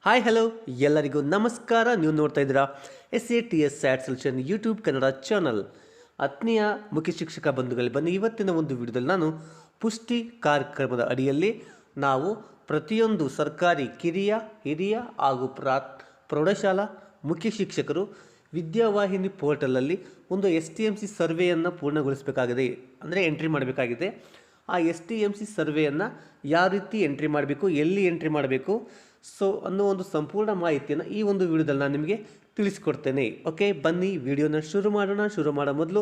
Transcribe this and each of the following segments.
Hi hello ಎಲ್ಲರಿಗೂ ನಮಸ್ಕಾರ. ನೀವು ನೋಡ್ತಾ ಇದ್ದೀರಾ SATS sat solution YouTube Kannada channel. ಆತ್ಮೀಯ ಮುಖ್ಯ ಶಿಕ್ಷಕ ಬಂಧುಗಳು, ಬನ್ನಿ ಇವತ್ತಿನ ಒಂದು ವಿಡಿಯೋದಲ್ಲಿ ನಾನು ಪುಷ್ಟಿ ಕಾರ್ಯಕ್ರಮದ ಅಡಿಯಲ್ಲಿ ನಾವು ಪ್ರತಿಯೊಂದು ಸರ್ಕಾರಿ ಕಿರಿಯ ಹಿರಿಯ ಹಾಗೂ ಪ್ರೌಢಶಾಲಾ ಮುಖ್ಯ ಶಿಕ್ಷಕರು ವಿದ್ಯಾವಾಹಿನಿ ಪೋರ್ಟಲಲ್ಲಿ ಒಂದು STMC ಸರ್ವೆಯನ್ನು ಪೂರ್ಣಗೊಳಿಸಬೇಕಾಗಿದೆ, ಅಂದರೆ ಎಂಟ್ರಿ ಮಾಡಬೇಕಾಗಿದೆ. ಆ STMC ಸರ್ವೆಯನ್ನು ಯಾವ ರೀತಿ ಎಂಟ್ರಿ ಮಾಡಬೇಕು, ಎಲ್ಲಿ ಎಂಟ್ರಿ ಮಾಡಬೇಕು ಅನ್ನೋ ಒಂದು ಸಂಪೂರ್ಣ ಮಾಹಿತಿಯನ್ನು ಈ ಒಂದು ವಿಡಿಯೋದಲ್ಲಿ ನಾನು ನಿಮಗೆ ತಿಳಿಸ್ಕೊಡ್ತೇನೆ. ಓಕೆ, ಬನ್ನಿ ವಿಡಿಯೋನ ಶುರು ಮಾಡೋಣ. ಶುರು ಮಾಡೋ ಮೊದಲು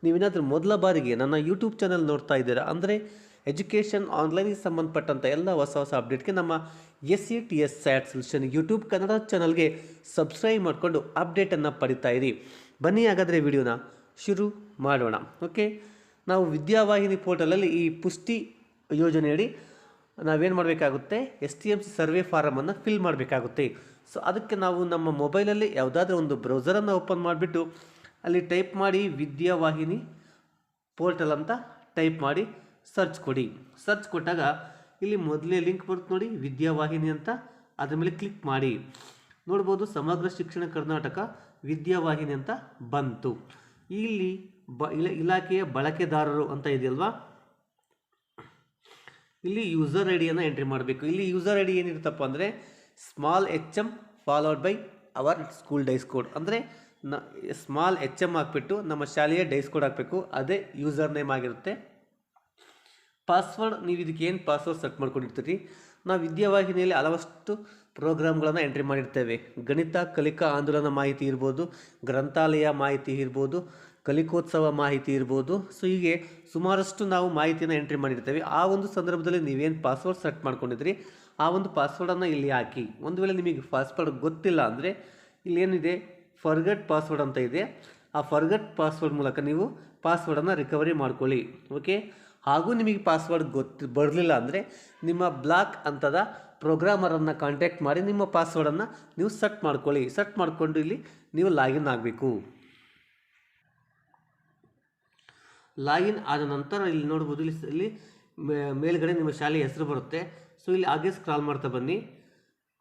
ನೀವೇನಾದರೂ ಮೊದಲ ಬಾರಿಗೆ ನನ್ನ ಯೂಟ್ಯೂಬ್ ಚಾನಲ್ ನೋಡ್ತಾ ಇದ್ದೀರಾ ಅಂದರೆ ಎಜುಕೇಷನ್ ಆನ್ಲೈನಿಗೆ ಸಂಬಂಧಪಟ್ಟಂಥ ಎಲ್ಲ ಹೊಸ ಅಪ್ಡೇಟ್ಗೆ ನಮ್ಮ SATS sat solution YouTube Kannada ಚಾನಲ್ಗೆ ಸಬ್ಸ್ಕ್ರೈಬ್ ಮಾಡಿಕೊಂಡು ಅಪ್ಡೇಟನ್ನು ಪಡಿತಾ ಇರಿ. ಬನ್ನಿ ಹಾಗಾದರೆ ವಿಡಿಯೋನ ಶುರು ಮಾಡೋಣ. ಓಕೆ, ನಾವು ವಿದ್ಯಾವಾಹಿನಿ ಪೋರ್ಟಲಲ್ಲಿ ಈ ಪುಷ್ಟಿ ಯೋಜನೆಯಡಿ ನಾವೇನು ಮಾಡಬೇಕಾಗುತ್ತೆ, STMC ಸರ್ವೆ ಫಾರಮನ್ನು ಫಿಲ್ ಮಾಡಬೇಕಾಗುತ್ತೆ. ಸೊ ಅದಕ್ಕೆ ನಾವು ನಮ್ಮ ಮೊಬೈಲಲ್ಲಿ ಯಾವುದಾದ್ರೂ ಒಂದು ಬ್ರೌಸರನ್ನು ಓಪನ್ ಮಾಡಿಬಿಟ್ಟು ಅಲ್ಲಿ ಟೈಪ್ ಮಾಡಿ ವಿದ್ಯಾವಾಹಿನಿ ಪೋರ್ಟಲ್ ಅಂತ ಟೈಪ್ ಮಾಡಿ ಸರ್ಚ್ ಕೊಡಿ. ಸರ್ಚ್ ಕೊಟ್ಟಾಗ ಇಲ್ಲಿ ಮೊದಲೇ ಲಿಂಕ್ ಬರುತ್ತೆ ನೋಡಿ, ವಿದ್ಯಾವಾಹಿನಿ ಅಂತ. ಅದ್ರ ಮೇಲೆ ಕ್ಲಿಕ್ ಮಾಡಿ ನೋಡ್ಬೋದು, ಸಮಗ್ರ ಶಿಕ್ಷಣ ಕರ್ನಾಟಕ ವಿದ್ಯಾವಾಹಿನಿ ಅಂತ ಬಂತು. ಇಲ್ಲಿ ಇಲಾಖೆಯ ಬಳಕೆದಾರರು ಅಂತ ಇದೆಯಲ್ವಾ, ಇಲ್ಲಿ ಯೂಸರ್ ಐಡಿಯನ್ನು ಎಂಟ್ರಿ ಮಾಡಬೇಕು. ಇಲ್ಲಿ ಯೂಸರ್ ಐಡಿ ಏನಿರುತ್ತಪ್ಪ ಅಂದರೆ small HM followed by our school dies code, ಅಂದರೆ ಸ್ಮಾಲ್ HM ಹಾಕ್ಬಿಟ್ಟು ನಮ್ಮ ಶಾಲೆಯ ಡೈಸ್ ಕೋಡ್ ಹಾಕಬೇಕು, ಅದೇ ಯೂಸರ್ ನೇಮ್ ಆಗಿರುತ್ತೆ. ಪಾಸ್ವರ್ಡ್, ನೀವು ಇದಕ್ಕೆ ಏನು ಪಾಸ್ವರ್ಡ್ ಸೆಟ್ ಮಾಡ್ಕೊಂಡಿರ್ತೀರಿ. ನಾವು ವಿದ್ಯಾವಾಹಿನಿಯಲ್ಲಿ ಹಲವಷ್ಟು ಪ್ರೋಗ್ರಾಮ್ಗಳನ್ನು ಎಂಟ್ರಿ ಮಾಡಿರ್ತೇವೆ. ಗಣಿತ ಕಲಿಕಾ ಆಂದೋಲನ ಮಾಹಿತಿ ಇರ್ಬೋದು, ಗ್ರಂಥಾಲಯ ಮಾಹಿತಿ ಇರ್ಬೋದು, ಕಲಿಕೋತ್ಸವ ಮಾಹಿತಿ ಇರ್ಬೋದು. ಸೊ ಹೀಗೆ ಸುಮಾರಷ್ಟು ನಾವು ಮಾಹಿತಿಯನ್ನು ಎಂಟ್ರಿ ಮಾಡಿರ್ತೇವೆ. ಆ ಒಂದು ಸಂದರ್ಭದಲ್ಲಿ ನೀವೇನು ಪಾಸ್ವರ್ಡ್ ಸೆಟ್ ಮಾಡ್ಕೊಂಡಿದ್ರಿ ಆ ಒಂದು ಪಾಸ್ವರ್ಡನ್ನು ಇಲ್ಲಿ ಹಾಕಿ. ಒಂದು ವೇಳೆ ನಿಮಗೆ ಪಾಸ್ವರ್ಡ್ ಗೊತ್ತಿಲ್ಲ ಅಂದರೆ ಇಲ್ಲೇನಿದೆ ಫರ್ಗಟ್ ಪಾಸ್ವರ್ಡ್ ಅಂತ ಇದೆ, ಆ ಫರ್ಗಟ್ ಪಾಸ್ವರ್ಡ್ ಮೂಲಕ ನೀವು ಪಾಸ್ವರ್ಡನ್ನು ರಿಕವರಿ ಮಾಡ್ಕೊಳ್ಳಿ. ಓಕೆ, ಹಾಗೂ ನಿಮಗೆ ಪಾಸ್ವರ್ಡ್ ಬರಲಿಲ್ಲ ಅಂದರೆ ನಿಮ್ಮ ಬ್ಲಾಕ್ ಅಂತದ ಪ್ರೋಗ್ರಾಮರನ್ನು ಕಾಂಟ್ಯಾಕ್ಟ್ ಮಾಡಿ ನಿಮ್ಮ ಪಾಸ್ವರ್ಡನ್ನು ನೀವು ಸೆಟ್ ಮಾಡ್ಕೊಳ್ಳಿ. ಸೆಟ್ ಮಾಡಿಕೊಂಡು ಇಲ್ಲಿ ನೀವು ಲಾಗಿನ್ ಆಗಬೇಕು. ಲಾಗಿನ್ ಆದ ನಂತರ ಇಲ್ಲಿ ನೋಡ್ಬೋದು, ಇಲ್ಲಿ ಮೇಲ್ಗಡೆ ನಿಮ್ಮ ಶಾಲೆಯ ಹೆಸರು ಬರುತ್ತೆ. ಸೊ ಇಲ್ಲಿ ಹಾಗೆ ಸ್ಕ್ರಾಲ್ ಮಾಡ್ತಾ ಬನ್ನಿ.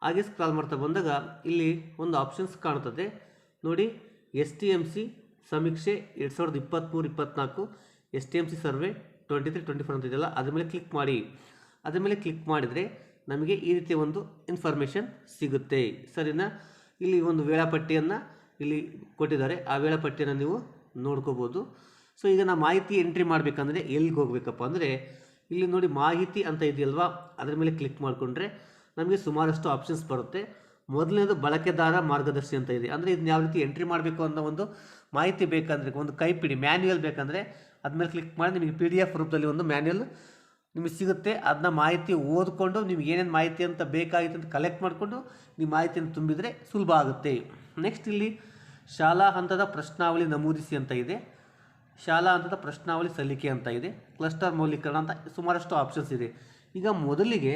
ಹಾಗೆ ಸ್ಕ್ರಾಲ್ ಮಾಡ್ತಾ ಬಂದಾಗ ಇಲ್ಲಿ ಒಂದು ಆಪ್ಷನ್ಸ್ ಕಾಣ್ತದೆ ನೋಡಿ, STMC ಸಮೀಕ್ಷೆ 2023-24 STMC ಸರ್ವೆ 23-24 ಅಂತ ಇದೆಯಲ್ಲ, ಅದ್ರ ಮೇಲೆ ಕ್ಲಿಕ್ ಮಾಡಿ. ಅದ್ರ ಮೇಲೆ ಕ್ಲಿಕ್ ಮಾಡಿದರೆ ನಮಗೆ ಈ ರೀತಿಯ ಒಂದು ಇನ್ಫಾರ್ಮೇಷನ್ ಸಿಗುತ್ತೆ, ಸರಿನಾ. ಇಲ್ಲಿ ಒಂದು ವೇಳಾಪಟ್ಟಿಯನ್ನು ಇಲ್ಲಿ ಕೊಟ್ಟಿದ್ದಾರೆ, ಆ ವೇಳಾಪಟ್ಟಿಯನ್ನು ನೀವು ನೋಡ್ಕೋಬೋದು. ಸೊ ಈಗ ನಾವು ಮಾಹಿತಿ ಎಂಟ್ರಿ ಮಾಡಬೇಕಂದ್ರೆ ಎಲ್ಲಿಗೆ ಹೋಗಬೇಕಪ್ಪ ಅಂದರೆ ಇಲ್ಲಿ ನೋಡಿ ಮಾಹಿತಿ ಅಂತ ಇದೆಯಲ್ವಾ, ಅದರ ಮೇಲೆ ಕ್ಲಿಕ್ ಮಾಡಿಕೊಂಡ್ರೆ ನಮಗೆ ಸುಮಾರಷ್ಟು ಆಪ್ಷನ್ಸ್ ಬರುತ್ತೆ. ಮೊದಲನೇದು ಬಳಕೆದಾರ ಮಾರ್ಗದರ್ಶಿ ಅಂತ ಇದೆ, ಅಂದರೆ ಇದನ್ನ ಯಾವ ರೀತಿ ಎಂಟ್ರಿ ಮಾಡಬೇಕು ಅನ್ನೋ ಒಂದು ಮಾಹಿತಿ ಬೇಕಂದರೆ, ಒಂದು ಕೈಪಿಡಿ ಮ್ಯಾನ್ಯುಯಲ್ ಬೇಕಂದರೆ ಅದ್ಮೇಲೆ ಕ್ಲಿಕ್ ಮಾಡಿ ನಿಮಗೆ PDF ರೂಪದಲ್ಲಿ ಒಂದು ಮ್ಯಾನ್ಯುಯಲ್ ನಿಮಗೆ ಸಿಗುತ್ತೆ. ಅದನ್ನ ಮಾಹಿತಿ ಓದ್ಕೊಂಡು ನಿಮ್ಗೆ ಏನೇನು ಮಾಹಿತಿ ಅಂತ ಬೇಕಾಗಿತ್ತು ಅಂತ ಕಲೆಕ್ಟ್ ಮಾಡಿಕೊಂಡು ನಿಮ್ಮ ಮಾಹಿತಿಯನ್ನು ತುಂಬಿದರೆ ಸುಲಭ ಆಗುತ್ತೆ. ನೆಕ್ಸ್ಟ್ ಇಲ್ಲಿ ಶಾಲಾ ಹಂತದ ಪ್ರಶ್ನಾವಳಿ ನಮೂದಿಸಿ ಅಂತ ಇದೆ, ಶಾಲಾ ಹಂತದ ಪ್ರಶ್ನಾವಳಿ ಸಲ್ಲಿಕೆ ಅಂತ ಇದೆ, ಕ್ಲಸ್ಟರ್ ಮೌಲ್ಯೀಕರಣ ಅಂತ ಸುಮಾರಷ್ಟು ಆಪ್ಷನ್ಸ್ ಇದೆ. ಈಗ ಮೊದಲಿಗೆ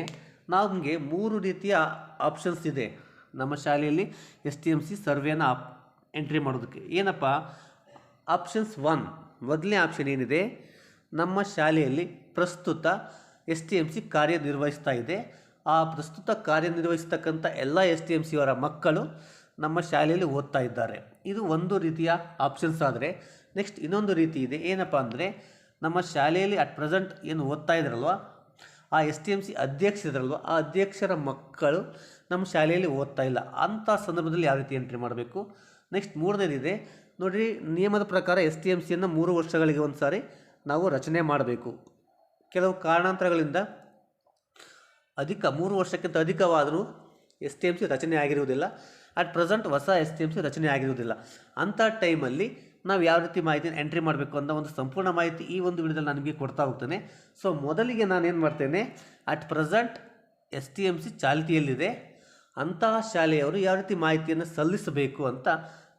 ನಮಗೆ 3 ರೀತಿಯ ಆಪ್ಷನ್ಸ್ ಇದೆ ನಮ್ಮ ಶಾಲೆಯಲ್ಲಿ STMC ಸರ್ವೆಯನ್ನು ಎಂಟ್ರಿ ಮಾಡೋದಕ್ಕೆ. ಏನಪ್ಪ ಆಪ್ಷನ್ಸ್ 1, ಮೊದಲನೇ ಆಪ್ಷನ್ ಏನಿದೆ, ನಮ್ಮ ಶಾಲೆಯಲ್ಲಿ ಪ್ರಸ್ತುತ STMC ಕಾರ್ಯನಿರ್ವಹಿಸ್ತಾ ಇದೆ, ಆ ಪ್ರಸ್ತುತ ಕಾರ್ಯನಿರ್ವಹಿಸ್ತಕ್ಕಂಥ ಎಲ್ಲ STMC ಅವರ ಮಕ್ಕಳು ನಮ್ಮ ಶಾಲೆಯಲ್ಲಿ ಓದ್ತಾ ಇದ್ದಾರೆ. ಇದು ಒಂದು ರೀತಿಯ ಆಪ್ಷನ್ಸ್ ಆದರೆ, ನೆಕ್ಸ್ಟ್ ಇನ್ನೊಂದು ರೀತಿ ಇದೆ. ಏನಪ್ಪ ಅಂದರೆ ನಮ್ಮ ಶಾಲೆಯಲ್ಲಿ ಅಟ್ ಪ್ರೆಸೆಂಟ್ ಏನು ಓದ್ತಾ ಇದ್ರಲ್ವ, ಆ STMC ಅಧ್ಯಕ್ಷರಲ್ವ, ಆ ಅಧ್ಯಕ್ಷರ ಮಕ್ಕಳು ನಮ್ಮ ಶಾಲೆಯಲ್ಲಿ ಓದ್ತಾ ಇಲ್ಲ. ಅಂಥ ಸಂದರ್ಭದಲ್ಲಿ ಯಾವ ರೀತಿ ಎಂಟ್ರಿ ಮಾಡಬೇಕು. ನೆಕ್ಸ್ಟ್ ಮೂರನೇದಿದೆ ನೋಡಿರಿ, ನಿಯಮದ ಪ್ರಕಾರ STMCಯನ್ನು 3 ವರ್ಷಗಳಿಗೆ ಒಂದು ಸಾರಿ ನಾವು ರಚನೆ ಮಾಡಬೇಕು. ಕೆಲವು ಕಾರಣಾಂತರಗಳಿಂದ 3 ವರ್ಷಕ್ಕಿಂತ ಅಧಿಕವಾದರೂ STMC ರಚನೆ ಆಗಿರುವುದಿಲ್ಲ. ಅಟ್ ಪ್ರೆಸೆಂಟ್ ಹೊಸ STMC ರಚನೆ ಆಗಿರುವುದಿಲ್ಲ. ಅಂಥ ಟೈಮಲ್ಲಿ ನಾವು ಯಾವ ರೀತಿ ಮಾಹಿತಿಯನ್ನು ಎಂಟ್ರಿ ಮಾಡಬೇಕು ಅನ್ನೋ ಒಂದು ಸಂಪೂರ್ಣ ಮಾಹಿತಿ ಈ ಒಂದು ವಿಡಿಯೋದಲ್ಲಿ ನಾನು ನಿಮಗೆ ಕೊಡ್ತಾ ಹೋಗ್ತೇನೆ. ಸೊ ಮೊದಲಿಗೆ ನಾನೇನು ಮಾಡ್ತೇನೆ, ಅಟ್ ಪ್ರೆಸೆಂಟ್ STMC ಚಾಲ್ತಿಯಲ್ಲಿದೆ ಅಂತಹ ಶಾಲೆಯವರು ಯಾವ ರೀತಿ ಮಾಹಿತಿಯನ್ನು ಸಲ್ಲಿಸಬೇಕು ಅಂತ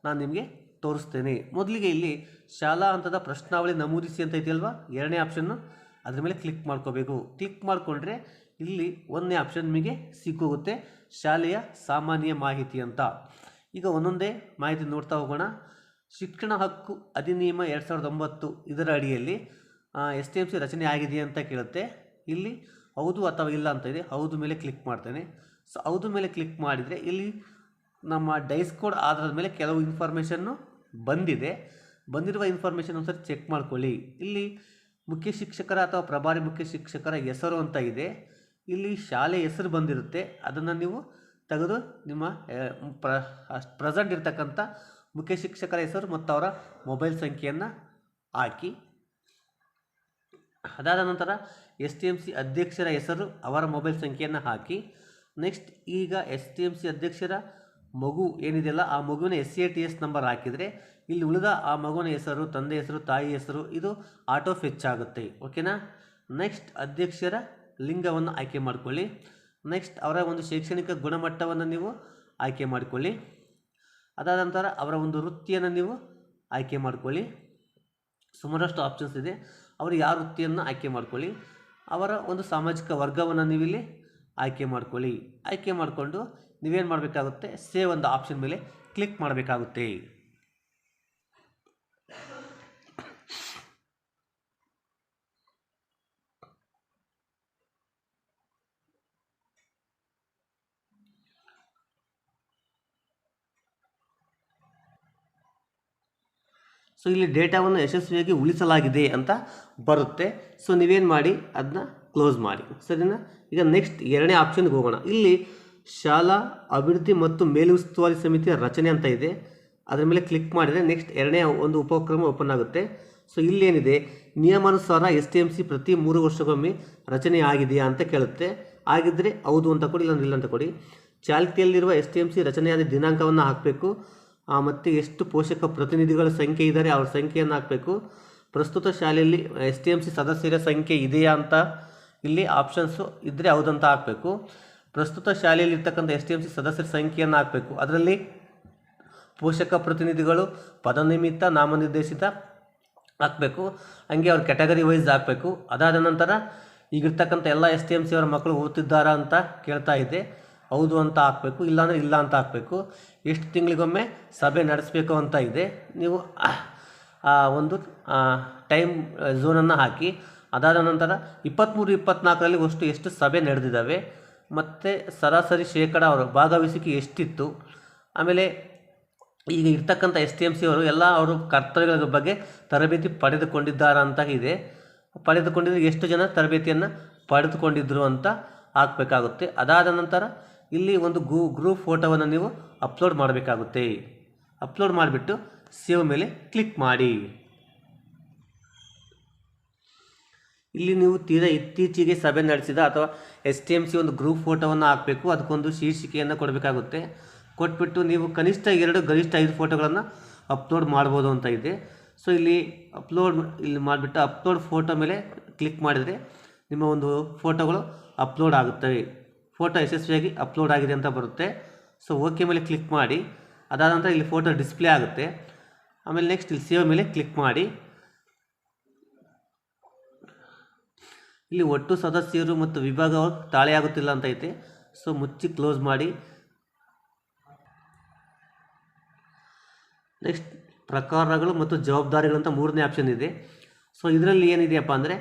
ನಾನು ನಿಮಗೆ ತೋರಿಸ್ತೇನೆ. ಮೊದಲಿಗೆ ಇಲ್ಲಿ ಶಾಲಾ ಹಂತದ ಪ್ರಶ್ನಾವಳಿ ನಮೂದಿಸಿ ಅಂತ ಇದೆಯಲ್ವಾ, ಎರಡನೇ ಆಪ್ಷನ್ನು, ಅದ್ರ ಮೇಲೆ ಕ್ಲಿಕ್ ಮಾಡ್ಕೋಬೇಕು. ಕ್ಲಿಕ್ ಮಾಡಿಕೊಂಡ್ರೆ ಇಲ್ಲಿ ಒಂದನೇ ಆಪ್ಷನ್ ನಿಮಗೆ ಸಿಕ್ಕೋಗುತ್ತೆ, ಶಾಲೆಯ ಸಾಮಾನ್ಯ ಮಾಹಿತಿ ಅಂತ. ಈಗ ಒಂದೊಂದೇ ಮಾಹಿತಿ ನೋಡ್ತಾ ಹೋಗೋಣ. ಶಿಕ್ಷಣ ಹಕ್ಕು ಅಧಿನಿಯಮ 2009 ಇದರ ಅಡಿಯಲ್ಲಿ STMC ರಚನೆ ಆಗಿದೆ ಅಂತ ಕೇಳುತ್ತೆ. ಇಲ್ಲಿ ಹೌದು ಅಥವಾ ಇಲ್ಲ ಅಂತ ಇದೆ, ಹೌದು ಮೇಲೆ ಕ್ಲಿಕ್ ಮಾಡ್ತೇನೆ. ಸೊ ಹೌದು ಮೇಲೆ ಕ್ಲಿಕ್ ಮಾಡಿದರೆ ಇಲ್ಲಿ ನಮ್ಮ ಡೈಸ್ ಕೋಡ್ ಆಧಾರದ ಮೇಲೆ ಕೆಲವು ಇನ್ಫಾರ್ಮೇಷನ್ನು ಬಂದಿರುವ ಇನ್ಫಾರ್ಮೇಷನ್ ಒಂದ್ಸರಿ ಚೆಕ್ ಮಾಡ್ಕೊಳ್ಳಿ. ಇಲ್ಲಿ ಮುಖ್ಯ ಶಿಕ್ಷಕರ ಅಥವಾ ಪ್ರಭಾರಿ ಮುಖ್ಯ ಶಿಕ್ಷಕರ ಹೆಸರು ಅಂತ ಇದೆ. ಇಲ್ಲಿ ಶಾಲೆ ಹೆಸರು ಬಂದಿರುತ್ತೆ, ಅದನ್ನು ನೀವು ತೆಗೆದು ನಿಮ್ಮ ಪ್ರೆಸೆಂಟ್ ಇರ್ತಕ್ಕಂಥ ಮುಖ್ಯ ಶಿಕ್ಷಕರ ಹೆಸರು ಮತ್ತು ಅವರ ಮೊಬೈಲ್ ಸಂಖ್ಯೆಯನ್ನು ಹಾಕಿ. ಅದಾದ ನಂತರ STMC ಅಧ್ಯಕ್ಷರ ಹೆಸರು, ಅವರ ಮೊಬೈಲ್ ಸಂಖ್ಯೆಯನ್ನು ಹಾಕಿ. ನೆಕ್ಸ್ಟ್ ಈಗ STMC ಅಧ್ಯಕ್ಷರ ಮಗು ಏನಿದೆಯಲ್ಲ ಆ ಮಗುವಿನ SATS ನಂಬರ್ ಹಾಕಿದರೆ ಇಲ್ಲಿ ಉಳಿದ ಆ ಮಗುವಿನ ಹೆಸರು, ತಂದೆ ಹೆಸರು, ತಾಯಿ ಹೆಸರು ಇದು ಆಟೋ ಫೆಚ್ ಆಗುತ್ತೆ. ಓಕೆನಾ. ನೆಕ್ಸ್ಟ್ ಅಧ್ಯಕ್ಷರ ಲಿಂಗವನ್ನು ಆಯ್ಕೆ ಮಾಡಿಕೊಳ್ಳಿ. ನೆಕ್ಸ್ಟ್ ಅವರ ಒಂದು ಶೈಕ್ಷಣಿಕ ಗುಣಮಟ್ಟವನ್ನು ನೀವು ಆಯ್ಕೆ ಮಾಡಿಕೊಳ್ಳಿ. ಅದಾದ ನಂತರ ಅವರ ಒಂದು ವೃತ್ತಿಯನ್ನು ನೀವು ಆಯ್ಕೆ ಮಾಡಿಕೊಳ್ಳಿ. ಸುಮಾರಷ್ಟು ಆಪ್ಷನ್ಸ್ ಇದೆ, ಅವರು ಯಾವ ವೃತ್ತಿಯನ್ನು ಆಯ್ಕೆ ಮಾಡ್ಕೊಳ್ಳಿ. ಅವರ ಒಂದು ಸಾಮಾಜಿಕ ವರ್ಗವನ್ನು ನೀವಿಲ್ಲಿ ಆಯ್ಕೆ ಮಾಡ್ಕೊಳ್ಳಿ. ಆಯ್ಕೆ ಮಾಡಿಕೊಂಡು ನೀವೇನು ಮಾಡಬೇಕಾಗುತ್ತೆ, ಸೇವ್ ಒಂದು ಆಪ್ಷನ್ ಮೇಲೆ ಕ್ಲಿಕ್ ಮಾಡಬೇಕಾಗುತ್ತೆ. ಸೊ ಇಲ್ಲಿ ಡೇಟಾವನ್ನು ಯಶಸ್ವಿಯಾಗಿ ಉಳಿಸಲಾಗಿದೆ ಅಂತ ಬರುತ್ತೆ. ಸೊ ನೀವೇನು ಮಾಡಿ ಅದನ್ನ ಕ್ಲೋಸ್ ಮಾಡಿ, ಸರಿನಾ. ಈಗ ನೆಕ್ಸ್ಟ್ ಎರಡನೇ ಆಪ್ಷನ್ಗೆ ಹೋಗೋಣ. ಇಲ್ಲಿ ಶಾಲಾ ಅಭಿವೃದ್ಧಿ ಮತ್ತು ಮೇಲುಸ್ತುವಾರಿ ಸಮಿತಿಯ ರಚನೆ ಅಂತ ಇದೆ, ಅದರ ಮೇಲೆ ಕ್ಲಿಕ್ ಮಾಡಿದರೆ ನೆಕ್ಸ್ಟ್ ಎರಡನೇ ಒಂದು ಉಪಕ್ರಮ ಓಪನ್ ಆಗುತ್ತೆ. ಸೊ ಇಲ್ಲೇನಿದೆ, ನಿಯಮಾನುಸಾರ STMC ಪ್ರತಿ 3 ವರ್ಷಕ್ಕೊಮ್ಮೆ ರಚನೆ ಆಗಿದೆಯಾ ಅಂತ ಕೇಳುತ್ತೆ. ಆಗಿದ್ದರೆ ಹೌದು ಅಂತ ಕೊಡಿ, ಇಲ್ಲ ಅಂತ ಕೊಡಿ. ಚಾಲ್ತಿಯಲ್ಲಿರುವ STMC ರಚನೆಯಾದ ದಿನಾಂಕವನ್ನು ಹಾಕಬೇಕು. ಮತ್ತು ಎಷ್ಟು ಪೋಷಕ ಪ್ರತಿನಿಧಿಗಳ ಸಂಖ್ಯೆ ಇದ್ದಾರೆ ಅವ್ರ ಸಂಖ್ಯೆಯನ್ನು ಹಾಕಬೇಕು. ಪ್ರಸ್ತುತ ಶಾಲೆಯಲ್ಲಿ STMC ಸದಸ್ಯರ ಸಂಖ್ಯೆ ಇದೆಯಾ ಅಂತ ಇಲ್ಲಿ ಆಪ್ಷನ್ಸು ಇದ್ದರೆ ಹೌದಂತ ಹಾಕಬೇಕು. ಪ್ರಸ್ತುತ ಶಾಲೆಯಲ್ಲಿ ಇರ್ತಕ್ಕಂಥ STMC ಸದಸ್ಯರ ಸಂಖ್ಯೆಯನ್ನು ಹಾಕಬೇಕು. ಅದರಲ್ಲಿ ಪೋಷಕ ಪ್ರತಿನಿಧಿಗಳು ಪದನಿಮಿತ್ತ, ನಾಮನಿರ್ದೇಶಿತ ಹಾಕಬೇಕು. ಹಂಗೆ ಅವ್ರ ಕ್ಯಾಟಗರಿ ವೈಸ್ ಹಾಕಬೇಕು. ಅದಾದ ನಂತರ ಈಗಿರ್ತಕ್ಕಂಥ ಎಲ್ಲ STMC ಅವರ ಮಕ್ಕಳು ಓದ್ತಿದ್ದಾರಾ ಅಂತ ಕೇಳ್ತಾ ಇದೆ, ಹೌದು ಅಂತ ಹಾಕಬೇಕು, ಇಲ್ಲಾಂದರೆ ಇಲ್ಲ ಅಂತ ಹಾಕಬೇಕು. ಎಷ್ಟು ತಿಂಗಳಿಗೊಮ್ಮೆ ಸಭೆ ನಡೆಸಬೇಕು ಅಂತ ಇದೆ, ನೀವು ಒಂದು ಟೈಮ್ ಝೋನನ್ನು ಹಾಕಿ. ಅದಾದ ನಂತರ 23-24ರಲ್ಲಿ ಎಷ್ಟು ಸಭೆ ನಡೆದಿದ್ದಾವೆ ಮತ್ತು ಸರಾಸರಿ ಶೇಕಡ ಅವರ ಭಾಗವಹಿಸುವಿಕೆ ಎಷ್ಟಿತ್ತು. ಆಮೇಲೆ ಈಗ ಇರ್ತಕ್ಕಂಥ STMC ಅವರು ಎಲ್ಲ ಅವರು ಕರ್ತವ್ಯಗಳ ಬಗ್ಗೆ ತರಬೇತಿ ಪಡೆದುಕೊಂಡಿದ್ದಾರಾ ಅಂತ ಇದೆ. ಪಡೆದುಕೊಂಡಿದ್ರೆ ಎಷ್ಟು ಜನ ತರಬೇತಿಯನ್ನು ಪಡೆದುಕೊಂಡಿದ್ರು ಅಂತ ಹಾಕಬೇಕಾಗುತ್ತೆ. ಅದಾದ ನಂತರ ಇಲ್ಲಿ ಒಂದು ಗ್ರೂಪ್ ಫೋಟೋವನ್ನು ನೀವು ಅಪ್ಲೋಡ್ ಮಾಡಬೇಕಾಗುತ್ತೆ. ಅಪ್ಲೋಡ್ ಮಾಡಿಬಿಟ್ಟು ಸೇವ್ ಮೇಲೆ ಕ್ಲಿಕ್ ಮಾಡಿ. ಇಲ್ಲಿ ನೀವು ತೀರಾ ಇತ್ತೀಚೆಗೆ ಸಭೆ ನಡೆಸಿದ ಅಥವಾ STMC ಒಂದು ಗ್ರೂಪ್ ಫೋಟೋವನ್ನು ಹಾಕಬೇಕು. ಅದಕ್ಕೊಂದು ಶೀರ್ಷಿಕೆಯನ್ನು ಕೊಡಬೇಕಾಗುತ್ತೆ. ಕೊಟ್ಬಿಟ್ಟು ನೀವು ಕನಿಷ್ಠ 2 ಗರಿಷ್ಠ 5 ಫೋಟೋಗಳನ್ನು ಅಪ್ಲೋಡ್ ಮಾಡ್ಬೋದು ಅಂತ ಇದೆ. ಸೊ ಇಲ್ಲಿ ಮಾಡಿಬಿಟ್ಟು ಅಪ್ಲೋಡ್ ಫೋಟೋ ಮೇಲೆ ಕ್ಲಿಕ್ ಮಾಡಿದರೆ ನಿಮ್ಮ ಒಂದು ಫೋಟೋಗಳು ಅಪ್ಲೋಡ್ ಆಗುತ್ತವೆ. ಫೋಟೋ ಯಶಸ್ವಿಯಾಗಿ ಅಪ್ಲೋಡ್ ಆಗಿದೆ ಅಂತ ಬರುತ್ತೆ. ಸೊ ಓಕೆ ಮೇಲೆ ಕ್ಲಿಕ್ ಮಾಡಿ. ಅದಾದ ನಂತರ ಇಲ್ಲಿ ಫೋಟೋ ಡಿಸ್ಪ್ಲೇ ಆಗುತ್ತೆ. ಆಮೇಲೆ ನೆಕ್ಸ್ಟ್ ಇಲ್ಲಿ ಸೇವ್ ಮೇಲೆ ಕ್ಲಿಕ್ ಮಾಡಿ. ಇಲ್ಲಿ ಒಟ್ಟು ಸದಸ್ಯರು ಮತ್ತು ವಿಭಾಗ ತಾಳೆಯಾಗುತ್ತಿಲ್ಲ ಅಂತ ಐತೆ. ಸೊ ಮುಚ್ಚಿ ಕ್ಲೋಸ್ ಮಾಡಿ. ನೆಕ್ಸ್ಟ್ ಪ್ರಕಾರಗಳು ಮತ್ತು ಜವಾಬ್ದಾರಿಗಳಂತ 3ನೇ ಆಪ್ಷನ್ ಇದೆ. ಸೊ ಇದರಲ್ಲಿ ಏನಿದೆಯಪ್ಪ ಅಂದರೆ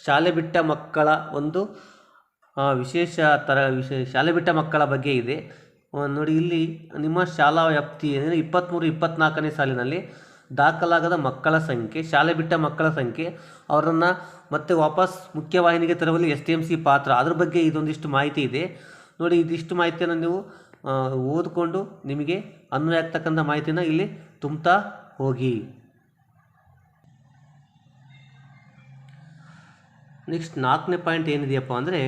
ಶಾಲೆ ಬಿಟ್ಟ ಮಕ್ಕಳ ಒಂದು ಶಾಲೆ ಬಿಟ್ಟ ಮಕ್ಕಳ ಬಗ್ಗೆ ಇದೆ ನೋಡಿ. ಇಲ್ಲಿ ನಿಮ್ಮ ಶಾಲಾ ವ್ಯಾಪ್ತಿ 23-24ನೇ ಸಾಲಿನಲ್ಲಿ ದಾಖಲಾಗದ ಮಕ್ಕಳ ಸಂಖ್ಯೆ, ಶಾಲೆ ಬಿಟ್ಟ ಮಕ್ಕಳ ಸಂಖ್ಯೆ, ಅವರನ್ನು ಮತ್ತೆ ವಾಪಸ್ ಮುಖ್ಯವಾಹಿನಿಗೆ ತರುವಲ್ಲಿ STMC ಪಾತ್ರ, ಅದ್ರ ಬಗ್ಗೆ ಇದೊಂದಿಷ್ಟು ಮಾಹಿತಿ ಇದೆ ನೋಡಿ. ಇದಿಷ್ಟು ಮಾಹಿತಿಯನ್ನು ನೀವು ಓದಿಕೊಂಡು ನಿಮಗೆ ಅನ್ವಯ ಆಗ್ತಕ್ಕಂಥ ಮಾಹಿತಿನ ಇಲ್ಲಿ ತುಂಬ್ತಾ ಹೋಗಿ. ನೆಕ್ಸ್ಟ್ 4ನೇ ಪಾಯಿಂಟ್ ಏನಿದೆಯಪ್ಪ ಅಂದರೆ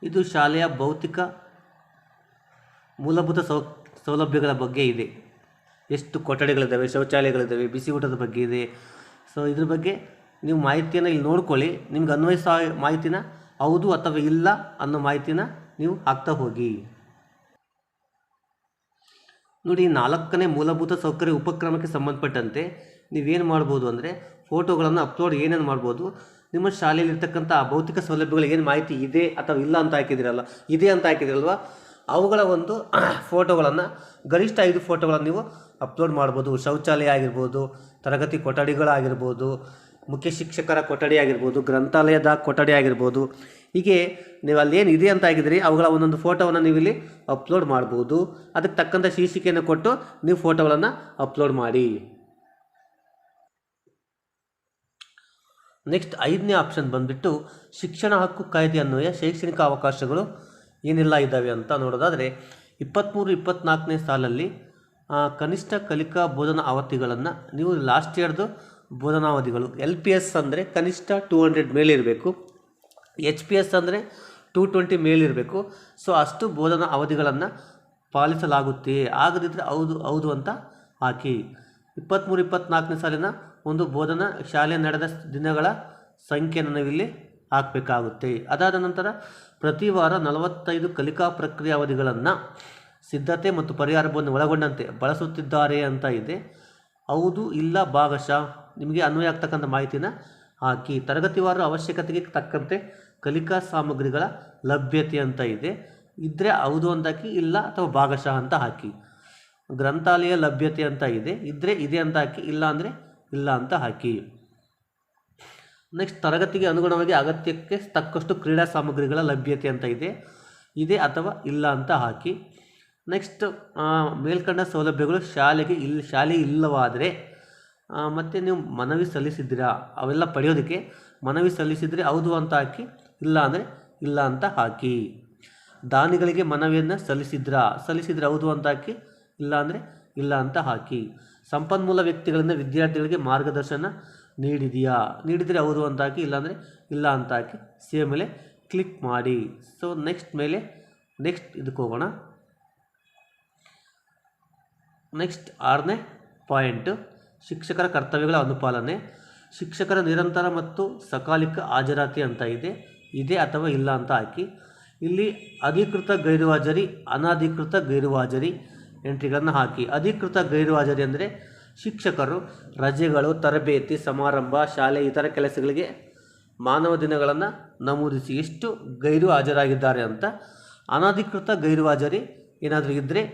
ಇದು ಶಾಲೆಯ ಭೌತಿಕ ಮೂಲಭೂತ ಸೌಲಭ್ಯಗಳ ಬಗ್ಗೆ ಇದೆ. ಎಷ್ಟು ಕೊಠಡಿಗಳಿದ್ದಾವೆ, ಶೌಚಾಲಯಗಳಿದ್ದಾವೆ, ಬಿಸಿ ಊಟದ ಬಗ್ಗೆ ಇದೆ. ಸೊ ಇದ್ರ ಬಗ್ಗೆ ನೀವು ಮಾಹಿತಿಯನ್ನು ಇಲ್ಲಿ ನೋಡ್ಕೊಳ್ಳಿ. ನಿಮ್ಗೆ ಅನ್ವಯಿಸೋ ಮಾಹಿತಿನ ಹೌದು ಅಥವಾ ಇಲ್ಲ ಅನ್ನೋ ಮಾಹಿತಿನ ನೀವು ಹಾಕ್ತಾ ಹೋಗಿ ನೋಡಿ. 4ನೇ ಮೂಲಭೂತ ಸೌಕರ್ಯ ಉಪಕ್ರಮಕ್ಕೆ ಸಂಬಂಧಪಟ್ಟಂತೆ ನೀವೇನು ಮಾಡ್ಬೋದು ಅಂದರೆ ಫೋಟೋಗಳನ್ನು ಅಪ್ಲೋಡ್ ಏನೇನು ಮಾಡ್ಬೋದು, ನಿಮ್ಮ ಶಾಲೆಯಲ್ಲಿರ್ತಕ್ಕಂಥ ಭೌತಿಕ ಸೌಲಭ್ಯಗಳು ಏನು ಮಾಹಿತಿ ಇದೆ ಅಥವಾ ಇಲ್ಲ ಅಂತ ಹಾಕಿದಿರಲ್ಲ, ಇದೆ ಅಂತ ಹಾಕಿದಿರಲ್ವ, ಅವುಗಳ ಒಂದು ಫೋಟೋಗಳನ್ನು ಗರಿಷ್ಠ 5 ಫೋಟೋಗಳನ್ನು ನೀವು ಅಪ್ಲೋಡ್ ಮಾಡ್ಬೋದು. ಶೌಚಾಲಯ ಆಗಿರ್ಬೋದು, ತರಗತಿ ಕೊಠಡಿಗಳಾಗಿರ್ಬೋದು, ಮುಖ್ಯ ಶಿಕ್ಷಕರ ಕೊಠಡಿ ಆಗಿರ್ಬೋದು, ಗ್ರಂಥಾಲಯದ ಕೊಠಡಿ ಆಗಿರ್ಬೋದು. ಹೀಗೆ ನೀವು ಅಲ್ಲೇನು ಇದೆ ಅಂತ ಆಗಿದ್ರಿ ಅವುಗಳ ಒಂದೊಂದು ಫೋಟೋವನ್ನು ನೀವು ಇಲ್ಲಿ ಅಪ್ಲೋಡ್ ಮಾಡ್ಬೋದು. ಅದಕ್ಕೆ ತಕ್ಕಂಥ ಶೀರ್ಷಿಕೆಯನ್ನು ಕೊಟ್ಟು ನೀವು ಫೋಟೋಗಳನ್ನು ಅಪ್ಲೋಡ್ ಮಾಡಿ. ನೆಕ್ಸ್ಟ್ 5ನೇ ಆಪ್ಷನ್ ಬಂದುಬಿಟ್ಟು ಶಿಕ್ಷಣ ಹಕ್ಕು ಕಾಯ್ದೆ ಅನ್ವಯ ಶೈಕ್ಷಣಿಕ ಅವಕಾಶಗಳು ಏನೆಲ್ಲ ಇದ್ದಾವೆ ಅಂತ ನೋಡೋದಾದರೆ 23-24ನೇ ಸಾಲಲ್ಲಿ ಕನಿಷ್ಠ ಕಲಿಕಾ ಬೋಧನಾ ಅವಧಿಗಳನ್ನು ನೀವು ಲಾಸ್ಟ್ ಇಯರ್ದು ಬೋಧನಾವಧಿಗಳು LPS ಅಂದರೆ ಕನಿಷ್ಠ 200 ಮೇಲಿರಬೇಕು, HPS ಅಂದರೆ 220 ಮೇಲಿರಬೇಕು. ಸೊ ಅಷ್ಟು ಬೋಧನಾ ಅವಧಿಗಳನ್ನು ಪಾಲಿಸಲಾಗುತ್ತೆಯೇ, ಆಗದಿದ್ದರೆ ಹೌದು ಅಂತ ಹಾಕಿ. 23-24ನೇ ಸಾಲಿನ ಒಂದು ಬೋಧನಾ ಶಾಲೆ ನಡೆದ ದಿನಗಳ ಸಂಖ್ಯೆಯನ್ನು ನಾವಿಲ್ಲಿ ಹಾಕಬೇಕಾಗುತ್ತೆ. ಅದಾದ ನಂತರ ಪ್ರತಿ ವಾರ 45 ಕಲಿಕಾ ಪ್ರಕ್ರಿಯೆ ಅವಧಿಗಳನ್ನು ಸಿದ್ಧತೆ ಮತ್ತು ಪರಿಹಾರವನ್ನು ಒಳಗೊಂಡಂತೆ ಬಳಸುತ್ತಿದ್ದಾರೆ ಅಂತ ಇದೆ. ಹೌದು ಇಲ್ಲ ಭಾಗಶಃ ನಿಮಗೆ ಅನ್ವಯ ಆಗ್ತಕ್ಕಂಥ ಮಾಹಿತಿನ ಹಾಕಿ. ತರಗತಿವಾರ ಅವಶ್ಯಕತೆಗೆ ತಕ್ಕಂತೆ ಕಲಿಕಾ ಸಾಮಗ್ರಿಗಳ ಲಭ್ಯತೆ ಅಂತ ಇದೆ. ಇದ್ದರೆ ಹೌದು ಅಂತ ಹಾಕಿ, ಇಲ್ಲ ಅಥವಾ ಭಾಗಶಃ ಅಂತ ಹಾಕಿ. ಗ್ರಂಥಾಲಯ ಲಭ್ಯತೆ ಅಂತ ಇದೆ, ಇದ್ದರೆ ಇದೆ ಅಂತ ಹಾಕಿ, ಇಲ್ಲ ಅಂದರೆ ಇಲ್ಲ ಅಂತ ಹಾಕಿ. ನೆಕ್ಸ್ಟ್ ತರಗತಿಗೆ ಅನುಗುಣವಾಗಿ ಅಗತ್ಯಕ್ಕೆ ತಕ್ಕಷ್ಟು ಕ್ರೀಡಾ ಸಾಮಗ್ರಿಗಳ ಲಭ್ಯತೆ ಅಂತ ಇದೆ ಅಥವಾ ಇಲ್ಲ ಅಂತ ಹಾಕಿ. ನೆಕ್ಸ್ಟ್ ಮೇಲ್ಕಂಡ ಸೌಲಭ್ಯಗಳು ಶಾಲೆ ಇಲ್ಲವಾದರೆ ಮತ್ತು ನೀವು ಮನವಿ ಸಲ್ಲಿಸಿದ್ದೀರಾ ಅವೆಲ್ಲ ಪಡೆಯೋದಕ್ಕೆ ಮನವಿ ಸಲ್ಲಿಸಿದರೆ ಹೌದು ಅಂತ ಹಾಕಿ, ಇಲ್ಲ ಅಂದರೆ ಇಲ್ಲ ಅಂತ ಹಾಕಿ. ದಾನಿಗಳಿಗೆ ಮನವಿಯನ್ನು ಸಲ್ಲಿಸಿದ್ರೆ ಹೌದು ಅಂತ ಹಾಕಿ, ಇಲ್ಲ ಅಂದರೆ ಇಲ್ಲ ಅಂತ ಹಾಕಿ. ಸಂಪನ್ಮೂಲ ವ್ಯಕ್ತಿಗಳಿಂದ ವಿದ್ಯಾರ್ಥಿಗಳಿಗೆ ಮಾರ್ಗದರ್ಶನ ನೀಡಿದರೆ ಹೌದು ಅಂತ ಹಾಕಿ, ಇಲ್ಲಾಂದರೆ ಇಲ್ಲ ಅಂತ ಹಾಕಿ. ಸೇವ್ ಮೇಲೆ ಕ್ಲಿಕ್ ಮಾಡಿ. ಸೊ ನೆಕ್ಸ್ಟ್ ಇದಕ್ಕೆ ಹೋಗೋಣ. ನೆಕ್ಸ್ಟ್ 6ನೇ ಪಾಯಿಂಟು ಶಿಕ್ಷಕರ ಕರ್ತವ್ಯಗಳ ಅನುಪಾಲನೆ. ಶಿಕ್ಷಕರ ನಿರಂತರ ಮತ್ತು ಸಕಾಲಿಕ ಹಾಜರಾತಿ ಅಂತ ಇದೆ ಅಥವಾ ಇಲ್ಲ ಅಂತ ಹಾಕಿ. ಇಲ್ಲಿ ಅಧಿಕೃತ ಗೈರುಹಾಜರಿ, ಅನಧಿಕೃತ ಗೈರುಹಾಜರಿ ಎಂಟ್ರಿಗಳನ್ನು ಹಾಕಿ. ಅಧಿಕೃತ ಗೈರುಹಾಜರಿ ಅಂದರೆ ಶಿಕ್ಷಕರು ರಜೆಗಳು, ತರಬೇತಿ, ಸಮಾರಂಭ, ಶಾಲೆ ಇತರ ಕೆಲಸಗಳಿಗೆ ಮಾನವ ದಿನಗಳನ್ನು ನಮೂದಿಸಿ ಎಷ್ಟು ಗೈರು ಹಾಜರಾಗಿದ್ದಾರೆ ಅಂತ. ಅನಧಿಕೃತ ಗೈರುಹಾಜರಿ ಏನಾದರೂ ಇದ್ದರೆ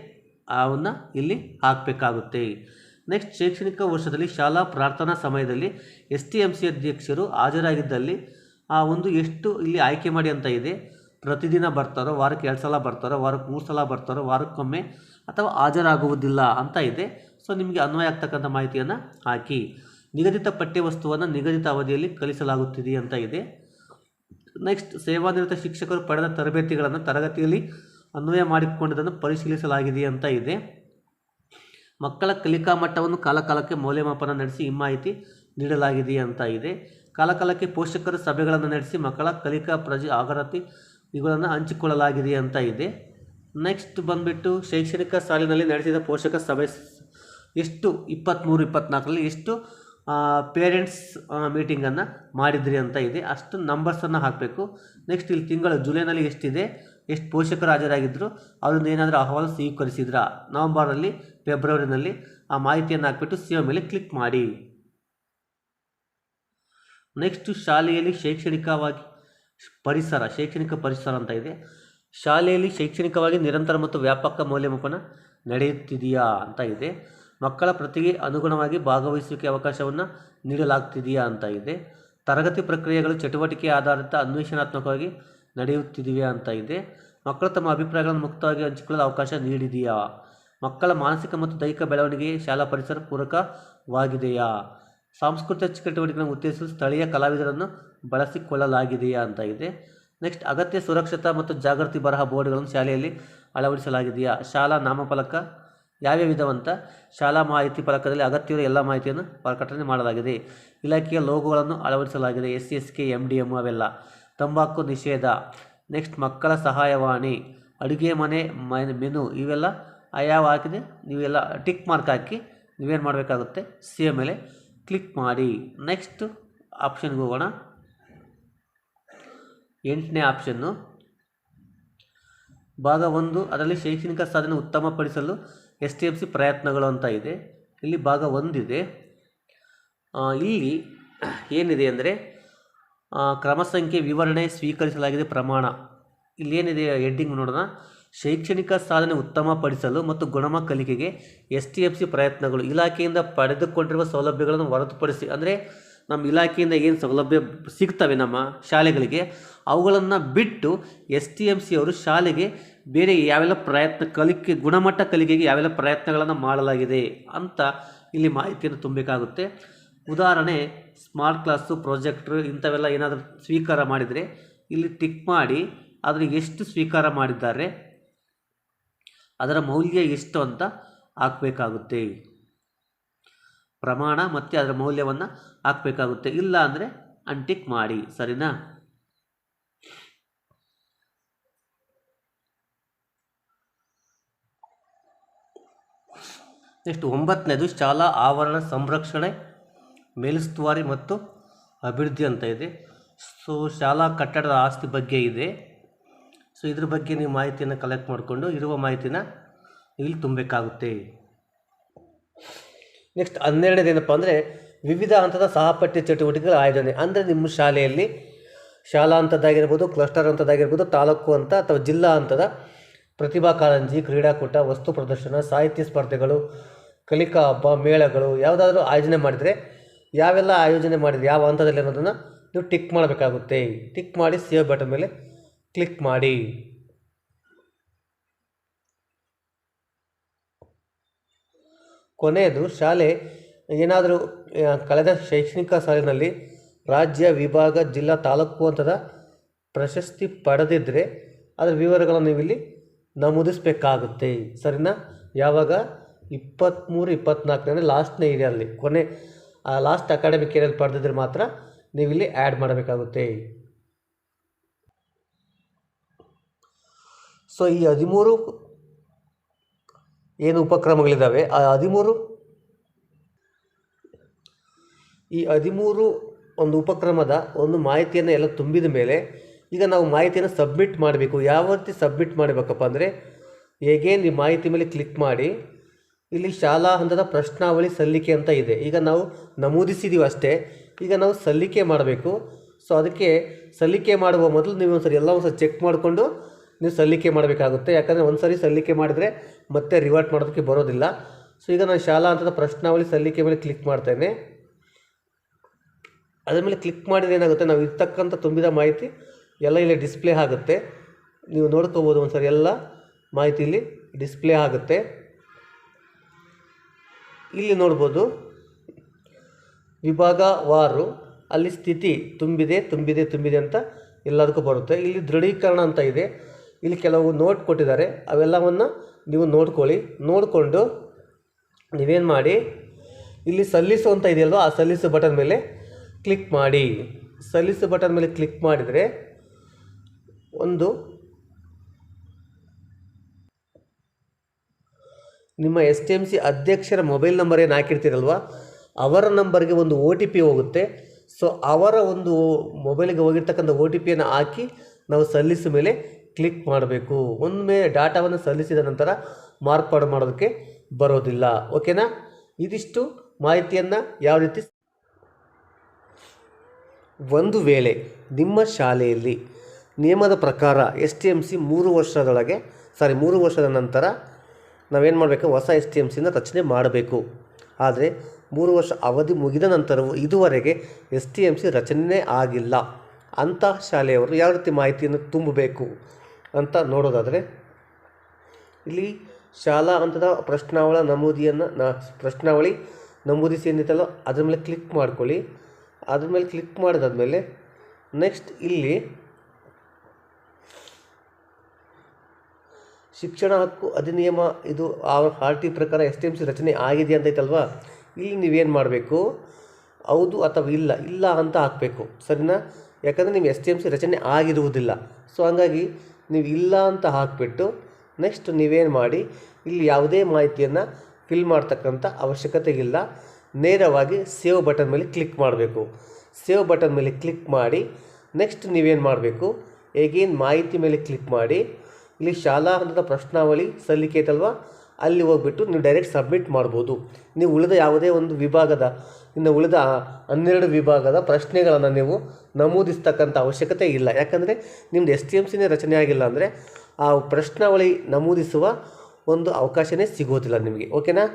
ಅವನ್ನ ಇಲ್ಲಿ ಹಾಕಬೇಕಾಗುತ್ತೆ. ನೆಕ್ಸ್ಟ್ ಶೈಕ್ಷಣಿಕ ವರ್ಷದಲ್ಲಿ ಶಾಲಾ ಪ್ರಾರ್ಥನಾ ಸಮಯದಲ್ಲಿ STMC ಅಧ್ಯಕ್ಷರು ಹಾಜರಾಗಿದ್ದಲ್ಲಿ ಆ ಒಂದು ಎಷ್ಟು ಇಲ್ಲಿ ಆಯ್ಕೆ ಮಾಡಿ ಅಂತ ಇದೆ. ಪ್ರತಿದಿನ ಬರ್ತಾರೋ, ವಾರಕ್ಕೆ 2 ಸಲ ಬರ್ತಾರೋ, ವಾರಕ್ಕೆ 3 ಸಲ ಬರ್ತಾರೋ, ವಾರಕ್ಕೊಮ್ಮೆ ಅಥವಾ ಹಾಜರಾಗುವುದಿಲ್ಲ ಅಂತ ಇದೆ. ಸೊ ನಿಮಗೆ ಅನ್ವಯ ಆಗ್ತಕ್ಕಂಥ ಮಾಹಿತಿಯನ್ನು ಹಾಕಿ. ನಿಗದಿತ ಪಠ್ಯವಸ್ತುವನ್ನು ನಿಗದಿತ ಅವಧಿಯಲ್ಲಿ ಕಲಿಸಲಾಗುತ್ತಿದೆ ಅಂತ ಇದೆ. ನೆಕ್ಸ್ಟ್ ಸೇವಾನಿರತ ಶಿಕ್ಷಕರು ಪಡೆದ ತರಬೇತಿಗಳನ್ನು ತರಗತಿಯಲ್ಲಿ ಅನ್ವಯ ಮಾಡಿಕೊಂಡಿದ್ದನ್ನು ಪರಿಶೀಲಿಸಲಾಗಿದೆ ಅಂತ ಇದೆ. ಮಕ್ಕಳ ಕಲಿಕಾ ಮಟ್ಟವನ್ನು ಕಾಲಕಾಲಕ್ಕೆ ಮೌಲ್ಯಮಾಪನ ನಡೆಸಿ ಈ ಮಾಹಿತಿ ನೀಡಲಾಗಿದೆ ಅಂತ ಇದೆ. ಕಾಲಕಾಲಕ್ಕೆ ಪೋಷಕರ ಸಭೆಗಳನ್ನು ನಡೆಸಿ ಮಕ್ಕಳ ಕಲಿಕಾ ಅಗರತಿ ಇವುಗಳನ್ನು ಹಂಚಿಕೊಳ್ಳಲಾಗಿದೆ ಅಂತ ಇದೆ. ನೆಕ್ಸ್ಟ್ ಬಂದುಬಿಟ್ಟು ಶೈಕ್ಷಣಿಕ ಸಾಲಿನಲ್ಲಿ ನಡೆಸಿದ ಪೋಷಕ ಸಭೆ ಎಷ್ಟು 23-24ರಲ್ಲಿ ಎಷ್ಟು ಪೇರೆಂಟ್ಸ್ ಮೀಟಿಂಗನ್ನು ಮಾಡಿದ್ರಿ ಅಂತ ಇದೆ. ಅಷ್ಟು ನಂಬರ್ಸನ್ನು ಹಾಕಬೇಕು. ನೆಕ್ಸ್ಟ್ ಇಲ್ಲಿ ತಿಂಗಳು ಜುಲೈನಲ್ಲಿ ಎಷ್ಟು ಪೋಷಕರು ಹಾಜರಾಗಿದ್ದರು, ಅವರಿಂದ ಏನಾದರೂ ಅಹವಾಲು ಸ್ವೀಕರಿಸಿದ್ರಾ, ನವಂಬರಲ್ಲಿ, ಫೆಬ್ರವರಿನಲ್ಲಿ ಆ ಮಾಹಿತಿಯನ್ನು ಹಾಕಿಬಿಟ್ಟು ಸೇವ್ ಮೇಲೆ ಕ್ಲಿಕ್ ಮಾಡಿ. ನೆಕ್ಸ್ಟು ಶಾಲೆಯಲ್ಲಿ ಶೈಕ್ಷಣಿಕ ಪರಿಸರ ಅಂತ ಇದೆ. ಶಾಲೆಯಲ್ಲಿ ಶೈಕ್ಷಣಿಕವಾಗಿ ನಿರಂತರ ಮತ್ತು ವ್ಯಾಪಕ ಮೌಲ್ಯಮಾಪನ ನಡೆಯುತ್ತಿದೆಯಾ ಅಂತ ಇದೆ. ಮಕ್ಕಳ ಪ್ರತಿಗೆ ಅನುಗುಣವಾಗಿ ಭಾಗವಹಿಸುವಿಕೆ ಅವಕಾಶವನ್ನು ನೀಡಲಾಗ್ತಿದೆಯಾ ಅಂತ ಇದೆ. ತರಗತಿ ಪ್ರಕ್ರಿಯೆಗಳು ಚಟುವಟಿಕೆ ಆಧಾರಿತ ಅನ್ವೇಷಣಾತ್ಮಕವಾಗಿ ನಡೆಯುತ್ತಿದೆಯಾ ಅಂತ ಇದೆ. ಮಕ್ಕಳು ತಮ್ಮ ಅಭಿಪ್ರಾಯಗಳನ್ನು ಮುಕ್ತವಾಗಿ ಹಂಚಿಕೊಳ್ಳಲು ಅವಕಾಶ ನೀಡಿದೆಯಾ. ಮಕ್ಕಳ ಮಾನಸಿಕ ಮತ್ತು ದೈಹಿಕ ಬೆಳವಣಿಗೆಗೆ ಶಾಲಾ ಪರಿಸರ ಪೂರಕವಾಗಿದೆಯಾ. ಸಾಂಸ್ಕೃತಿಕ ಚಟುವಟಿಕೆಗಳನ್ನು ಉತ್ತೇಜಿಸಲು ಸ್ಥಳೀಯ ಕಲಾವಿದರನ್ನು ಬಳಸಿಕೊಳ್ಳಲಾಗಿದೆಯಾ ಅಂತ ಇದೆ. ನೆಕ್ಸ್ಟ್ ಅಗತ್ಯ ಸುರಕ್ಷತಾ ಮತ್ತು ಜಾಗೃತಿ ಬರಹ ಬೋರ್ಡ್ಗಳನ್ನು ಶಾಲೆಯಲ್ಲಿ ಅಳವಡಿಸಲಾಗಿದೆಯಾ. ಶಾಲಾ ನಾಮಫಲಕ ಯಾವ್ಯಾವಿದವಂತ ಶಾಲಾ ಮಾಹಿತಿ ಫಲಕದಲ್ಲಿ ಅಗತ್ಯವಿರುವ ಎಲ್ಲ ಮಾಹಿತಿಯನ್ನು ಪ್ರಕಟಣೆ ಮಾಡಲಾಗಿದೆ. ಇಲಾಖೆಯ ಲೋಗೋಗಳನ್ನು ಅಳವಡಿಸಲಾಗಿದೆ. SSK MDM ಅವೆಲ್ಲ. ತಂಬಾಕು ನಿಷೇಧ. ನೆಕ್ಸ್ಟ್ ಮಕ್ಕಳ ಸಹಾಯವಾಣಿ, ಅಡುಗೆ ಮನೆ ಮೆನು ಇವೆಲ್ಲ ಯಾವ ಹಾಕಿದೆ ನೀವೆಲ್ಲ ಟಿಕ್ ಮಾರ್ಕ್ ಹಾಕಿ ನೀವೇನು ಮಾಡಬೇಕಾಗುತ್ತೆ, ಸೇವ್ ಮೇಲೆ ಕ್ಲಿಕ್ ಮಾಡಿ. ನೆಕ್ಸ್ಟ್ ಆಪ್ಷನ್ಗೆ ಹೋಗೋಣ. 8ನೇ ಆಪ್ಷನ್ನು ಭಾಗ 1 ಅದರಲ್ಲಿ ಶೈಕ್ಷಣಿಕ ಸಾಧನೆ ಉತ್ತಮಪಡಿಸಲು STMC ಪ್ರಯತ್ನಗಳು ಅಂತ ಇದೆ. ಇಲ್ಲಿ ಭಾಗ 1 ಇದೆ. ಇಲ್ಲಿ ಏನಿದೆ ಅಂದರೆ ಕ್ರಮ ಸಂಖ್ಯೆ ವಿವರಣೆ ಸ್ವೀಕರಿಸಲಾಗಿದೆ ಪ್ರಮಾಣ. ಇಲ್ಲೇನಿದೆ ಹೆಡ್ಡಿಂಗ್ ನೋಡೋಣ. ಶೈಕ್ಷಣಿಕ ಸಾಧನೆ ಉತ್ತಮಪಡಿಸಲು ಮತ್ತು ಗುಣಮ ಕಲಿಕೆಗೆ STMC ಪ್ರಯತ್ನಗಳು. ಇಲಾಖೆಯಿಂದ ಪಡೆದುಕೊಂಡಿರುವ ಸೌಲಭ್ಯಗಳನ್ನು ಹೊರತುಪಡಿಸಿ, ಅಂದರೆ ನಮ್ಮ ಇಲಾಖೆಯಿಂದ ಏನು ಸೌಲಭ್ಯ ಸಿಗ್ತವೆ ನಮ್ಮ ಶಾಲೆಗಳಿಗೆ, ಅವುಗಳನ್ನು ಬಿಟ್ಟು STMC ಅವರು ಶಾಲೆಗೆ ಬೇರೆ ಯಾವೆಲ್ಲ ಗುಣಮಟ್ಟ ಕಲಿಕೆಗೆ ಯಾವೆಲ್ಲ ಪ್ರಯತ್ನಗಳನ್ನು ಮಾಡಲಾಗಿದೆ ಅಂತ ಇಲ್ಲಿ ಮಾಹಿತಿಯನ್ನು ತುಂಬಬೇಕಾಗುತ್ತೆ. ಉದಾಹರಣೆ, ಸ್ಮಾರ್ಟ್ ಕ್ಲಾಸು, ಪ್ರೊಜೆಕ್ಟ್ರು ಇಂಥವೆಲ್ಲ ಏನಾದರೂ ಸ್ವೀಕಾರ ಮಾಡಿದರೆ ಇಲ್ಲಿ ಟಿಕ್ ಮಾಡಿ ಅದನ್ನು ಎಷ್ಟು ಸ್ವೀಕಾರ ಮಾಡಿದ್ದಾರೆ, ಅದರ ಮೌಲ್ಯ ಎಷ್ಟು ಅಂತ ಹಾಕಬೇಕಾಗುತ್ತೆ. ಪ್ರಮಾಣ ಮತ್ತು ಅದರ ಮೌಲ್ಯವನ್ನು ಹಾಕಬೇಕಾಗುತ್ತೆ. ಇಲ್ಲ ಅಂದರೆ ಅನ್ಟಿಕ್ ಮಾಡಿ, ಸರಿನಾ? ನೆಕ್ಸ್ಟ್ 9ನೇದು ಶಾಲಾ ಆವರಣ ಸಂರಕ್ಷಣೆ, ಮೇಲುಸ್ತುವಾರಿ ಮತ್ತು ಅಭಿವೃದ್ಧಿ ಅಂತ ಇದೆ. ಸೊ ಶಾಲಾ ಕಟ್ಟಡದ ಆಸ್ತಿ ಬಗ್ಗೆ ಇದೆ. ಸೊ ಇದ್ರ ಬಗ್ಗೆ ನೀವು ಮಾಹಿತಿಯನ್ನು ಕಲೆಕ್ಟ್ ಮಾಡಿಕೊಂಡು ಇರುವ ಮಾಹಿತಿನ ಇಲ್ಲಿ ತುಂಬಬೇಕಾಗುತ್ತೆ. ನೆಕ್ಸ್ಟ್ 12ನೇದು ಏನಪ್ಪ ಅಂದರೆ ವಿವಿಧ ಹಂತದ ಸಹಪಠ್ಯ ಚಟುವಟಿಕೆಗಳ ಆಯೋಜನೆ. ಅಂದರೆ ನಿಮ್ಮ ಶಾಲೆಯಲ್ಲಿ ಶಾಲಾ ಹಂತದಾಗಿರ್ಬೋದು, ಕ್ಲಸ್ಟರ್ ಹಂತದಾಗಿರ್ಬೋದು, ತಾಲೂಕು ಹಂತ ಅಥವಾ ಜಿಲ್ಲಾ ಹಂತದ ಪ್ರತಿಭಾ ಕಾರಂಜಿ, ಕ್ರೀಡಾಕೂಟ, ವಸ್ತು ಪ್ರದರ್ಶನ, ಸಾಹಿತ್ಯ ಸ್ಪರ್ಧೆಗಳು, ಕಲಿಕಾ ಹಬ್ಬ, ಮೇಳಗಳು ಯಾವುದಾದ್ರೂ ಆಯೋಜನೆ ಮಾಡಿದರೆ ಯಾವೆಲ್ಲ ಆಯೋಜನೆ ಮಾಡಿದರೆ ಯಾವ ಹಂತದಲ್ಲಿ ಅನ್ನೋದನ್ನು ನೀವು ಟಿಕ್ ಮಾಡಬೇಕಾಗುತ್ತೆ. ಟಿಕ್ ಮಾಡಿ ಸೇವ್ ಬಟನ್ ಮೇಲೆ ಕ್ಲಿಕ್ ಮಾಡಿ. ಕೊನೆಯದು, ಶಾಲೆ ಏನಾದರೂ ಕಳೆದ ಶೈಕ್ಷಣಿಕ ಸಾಲಿನಲ್ಲಿ ರಾಜ್ಯ, ವಿಭಾಗ, ಜಿಲ್ಲಾ, ತಾಲೂಕು ಹಂತದ ಪ್ರಶಸ್ತಿ ಪಡೆದಿದ್ದರೆ ಅದರ ವಿವರಗಳನ್ನು ನೀವು ಇಲ್ಲಿ ನಮೂದಿಸಬೇಕಾಗುತ್ತೆ. ಸರಿನಾ? ಯಾವಾಗ 23-24 ಅಂದರೆ ಲಾಸ್ಟ್ನೇ ಇಯರಲ್ಲಿ, ಲಾಸ್ಟ್ ಅಕಾಡೆಮಿಕ್ ಇಯರಲ್ಲಿ ಪಡೆದಿದ್ರೆ ಮಾತ್ರ ನೀವು ಇಲ್ಲಿ ಆ್ಯಡ್ ಮಾಡಬೇಕಾಗುತ್ತೆ. ಸೊ ಈ 13 ಏನು ಉಪಕ್ರಮಗಳಿದ್ದಾವೆ, ಆ 13 ಒಂದು ಉಪಕ್ರಮದ ಒಂದು ಮಾಹಿತಿಯನ್ನು ಎಲ್ಲ ತುಂಬಿದ ಮೇಲೆ ಈಗ ನಾವು ಮಾಹಿತಿಯನ್ನು ಸಬ್ಮಿಟ್ ಮಾಡಬೇಕು. ಯಾವ ರೀತಿ ಸಬ್ಮಿಟ್ ಮಾಡಬೇಕಪ್ಪ ಅಂದರೆ, ಹೇಗೇನು ಈ ಮಾಹಿತಿ ಮೇಲೆ ಕ್ಲಿಕ್ ಮಾಡಿ ಇಲ್ಲಿ ಶಾಲಾ ಹಂತದ ಪ್ರಶ್ನಾವಳಿ ಸಲ್ಲಿಕೆ ಅಂತ ಇದೆ. ಈಗ ನಾವು ನಮೂದಿಸಿದ್ದೀವಿ ಅಷ್ಟೇ, ಈಗ ನಾವು ಸಲ್ಲಿಕೆ ಮಾಡಬೇಕು. ಸೊ ಅದಕ್ಕೆ ಸಲ್ಲಿಕೆ ಮಾಡುವ ಮೊದಲು ನೀವು ಒಂದ್ಸರಿ ಚೆಕ್ ಮಾಡಿಕೊಂಡು ನೀವು ಸಲ್ಲಿಕೆ ಮಾಡಬೇಕಾಗುತ್ತೆ. ಯಾಕಂದರೆ ಒಂದು ಸರಿ ಸಲ್ಲಿಕೆ ಮಾಡಿದರೆ ಮತ್ತೆ ರಿವರ್ಟ್ ಮಾಡೋದಕ್ಕೆ ಬರೋದಿಲ್ಲ. ಸೊ ಈಗ ನಾನು ಶಾಲಾ ಹಂತದ ಪ್ರಶ್ನಾವಳಿ ಸಲ್ಲಿಕೆ ಮೇಲೆ ಕ್ಲಿಕ್ ಮಾಡ್ತೇನೆ. ಅದರ ಮೇಲೆ ಕ್ಲಿಕ್ ಮಾಡಿದರೆ ಏನಾಗುತ್ತೆ, ನಾವು ಇರ್ತಕ್ಕಂಥ ತುಂಬಿದ ಮಾಹಿತಿ ಎಲ್ಲ ಇಲ್ಲಿ ಡಿಸ್ಪ್ಲೇ ಆಗುತ್ತೆ. ನೀವು ನೋಡ್ಕೋಬೋದು, ಒಂದ್ಸರಿ ಎಲ್ಲ ಮಾಹಿತಿ ಇಲ್ಲಿ ಡಿಸ್ಪ್ಲೇ ಆಗುತ್ತೆ. ಇಲ್ಲಿ ನೋಡ್ಬೋದು ವಿಭಾಗವಾರು ಅಲ್ಲಿ ಸ್ಥಿತಿ ತುಂಬಿದೆ ಅಂತ ಎಲ್ಲದಕ್ಕೂ ಬರುತ್ತೆ. ಇಲ್ಲಿ ದೃಢೀಕರಣ ಅಂತ ಇದೆ. ಇಲ್ಲಿ ಕೆಲವು ನೋಟ್ ಕೊಟ್ಟಿದ್ದಾರೆ, ಅವೆಲ್ಲವನ್ನು ನೀವು ನೋಡಿಕೊಂಡು ನೀವೇನು ಮಾಡಿ, ಇಲ್ಲಿ ಸಲ್ಲಿಸು ಅಂತ ಇದೆಯಲ್ವ, ಆ ಸಲ್ಲಿಸು ಬಟನ್ ಮೇಲೆ ಕ್ಲಿಕ್ ಮಾಡಿ. ಸಲ್ಲಿಸು ಬಟನ್ ಮೇಲೆ ಕ್ಲಿಕ್ ಮಾಡಿದರೆ ಒಂದು ನಿಮ್ಮ STMC ಅಧ್ಯಕ್ಷರ ಮೊಬೈಲ್ ನಂಬರ್ ಏನು ಹಾಕಿರ್ತೀರಲ್ವ, ಅವರ ನಂಬರ್ಗೆ ಒಂದು OTP ಹೋಗುತ್ತೆ. ಸೊ ಅವರ ಒಂದು ಮೊಬೈಲಿಗೆ ಹೋಗಿರ್ತಕ್ಕಂಥ OTPಯನ್ನು ಹಾಕಿ ನಾವು ಸಲ್ಲಿಸು ಮೇಲೆ ಕ್ಲಿಕ್ ಮಾಡಬೇಕು. ಒಮ್ಮೆ ಡಾಟಾವನ್ನು ಸಲ್ಲಿಸಿದ ನಂತರ ಮಾರ್ಪಾಡು ಮಾಡೋದಕ್ಕೆ ಬರೋದಿಲ್ಲ. ಓಕೆನಾ? ಇದಿಷ್ಟು ಮಾಹಿತಿಯನ್ನು ಯಾವ ರೀತಿ. ಒಂದು ವೇಳೆ ನಿಮ್ಮ ಶಾಲೆಯಲ್ಲಿ ನಿಯಮದ ಪ್ರಕಾರ STMC 3 ವರ್ಷದ ನಂತರ ನಾವೇನು ಮಾಡಬೇಕು, ಹೊಸ STMCನ ರಚನೆ ಮಾಡಬೇಕು. ಆದರೆ 3 ವರ್ಷ ಅವಧಿ ಮುಗಿದ ನಂತರವೂ ಇದುವರೆಗೆ STMC ರಚನೆ ಆಗಿಲ್ಲ ಅಂಥ ಶಾಲೆಯವರು ಯಾವ ರೀತಿ ಮಾಹಿತಿಯನ್ನು ತುಂಬಬೇಕು ಅಂತ ನೋಡೋದಾದರೆ, ಇಲ್ಲಿ ಶಾಲಾ ಹಂತದ ಪ್ರಶ್ನಾವಳಿ ನಮೂದಿಸಿ ಏನಿತ್ತಲ್ಲ ಅದ್ರ ಮೇಲೆ ಕ್ಲಿಕ್ ಮಾಡ್ಕೊಳ್ಳಿ. ಅದ್ರ ಮೇಲೆ ಕ್ಲಿಕ್ ಮಾಡಿದಾದ್ಮೇಲೆ ನೆಕ್ಸ್ಟ್ ಇಲ್ಲಿ ಶಿಕ್ಷಣ ಹಕ್ಕು ಅಧಿನಿಯಮ ಇದು RT ಪ್ರಕಾರ STMC ರಚನೆ ಆಗಿದೆ ಅಂತ ಐತಲ್ವಾ, ಇಲ್ಲಿ ನೀವೇನು ಮಾಡಬೇಕು, ಹೌದು ಅಥವಾ ಇಲ್ಲ ಅಂತ ಹಾಕಬೇಕು. ಸರಿನಾ? ಯಾಕಂದರೆ ನೀವು STMC ರಚನೆ ಆಗಿರುವುದಿಲ್ಲ. ಸೊ ಹಾಗಾಗಿ ನೀವು ಇಲ್ಲ ಅಂತ ಹಾಕಿಬಿಟ್ಟು ನೆಕ್ಸ್ಟ್ ನೀವೇನು ಮಾಡಿ, ಇಲ್ಲಿ ಯಾವುದೇ ಮಾಹಿತಿಯನ್ನು ಫಿಲ್ ಮಾಡ್ತಕ್ಕಂಥ ಅವಶ್ಯಕತೆ ಇಲ್ಲ. ನೇರವಾಗಿ ಸೇವ್ ಬಟನ್ ಮೇಲೆ ಕ್ಲಿಕ್ ಮಾಡಬೇಕು. ಸೇವ್ ಬಟನ್ ಮೇಲೆ ಕ್ಲಿಕ್ ಮಾಡಿ ನೆಕ್ಸ್ಟ್ ನೀವೇನು ಮಾಡಬೇಕು, ಹೇಗೇನು ಮಾಹಿತಿ ಮೇಲೆ ಕ್ಲಿಕ್ ಮಾಡಿ ಇಲ್ಲಿ ಶಾಲಾ ಹಂತದ ಪ್ರಶ್ನಾವಳಿ ಸಲ್ಲಿಕೆ ಐತಲ್ವ, ಅಲ್ಲಿ ಹೋಗ್ಬಿಟ್ಟು ನೀವು ಡೈರೆಕ್ಟ್ ಸಬ್ಮಿಟ್ ಮಾಡ್ಬೋದು. ನೀವು ಉಳಿದ ಯಾವುದೇ ಒಂದು ವಿಭಾಗದ ಉಳಿದ 12 ವಿಭಾಗದ ಪ್ರಶ್ನೆಗಳನ್ನು ನೀವು ನಮೂದಿಸ್ತಕ್ಕಂಥ ಅವಶ್ಯಕತೆ ಇಲ್ಲ. ಯಾಕಂದರೆ ನಿಮ್ಮದು STMCನೇ ರಚನೆ ಆಗಿಲ್ಲ ಅಂದರೆ ಆ ಪ್ರಶ್ನಾವಳಿ ನಮೂದಿಸುವ ಒಂದು ಅವಕಾಶನೇ ಸಿಗೋದಿಲ್ಲ ನಿಮಗೆ. ಓಕೆನಾ,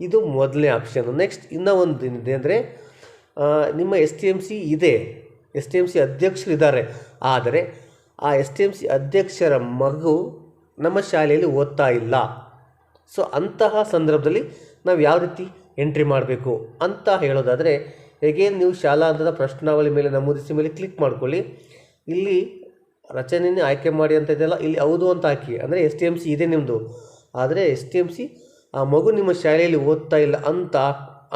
ಇದು ಮೊದಲನೇ ಆಪ್ಷನ್. ನೆಕ್ಸ್ಟ್ ಇನ್ನೂ ಒಂದು ಏನಿದೆ ಅಂದರೆ, ನಿಮ್ಮ STMC ಇದೆ, STMC ಅಧ್ಯಕ್ಷರಿದ್ದಾರೆ, ಆದರೆ ಆ STMC ಅಧ್ಯಕ್ಷರ ಮಗು ನಮ್ಮ ಶಾಲೆಯಲ್ಲಿ ಓದ್ತಾ ಇಲ್ಲ. ಸೊ ಅಂತಹ ಸಂದರ್ಭದಲ್ಲಿ ನಾವು ಯಾವ ರೀತಿ ಎಂಟ್ರಿ ಮಾಡಬೇಕು ಅಂತ ಹೇಳೋದಾದರೆ, ಹೇಗೇನು ನೀವು ಶಾಲಾ ಹಂತದ ಪ್ರಶ್ನಾವಳಿ ಮೇಲೆ ನಮೂದಿಸಿ ಮೇಲೆ ಕ್ಲಿಕ್ ಮಾಡ್ಕೊಳ್ಳಿ. ಇಲ್ಲಿ ರಚನೆಯನ್ನು ಆಯ್ಕೆ ಮಾಡಿ ಅಂತ ಇದೆಯಲ್ಲ, ಇಲ್ಲಿ ಹೌದು ಅಂತ ಹಾಕಿ. ಅಂದರೆ STMC ಇದೆ ನಿಮ್ಮದು, ಆದರೆ STMC ಆ ಮಗು ನಿಮ್ಮ ಶಾಲೆಯಲ್ಲಿ ಓದ್ತಾ ಇಲ್ಲ ಅಂತ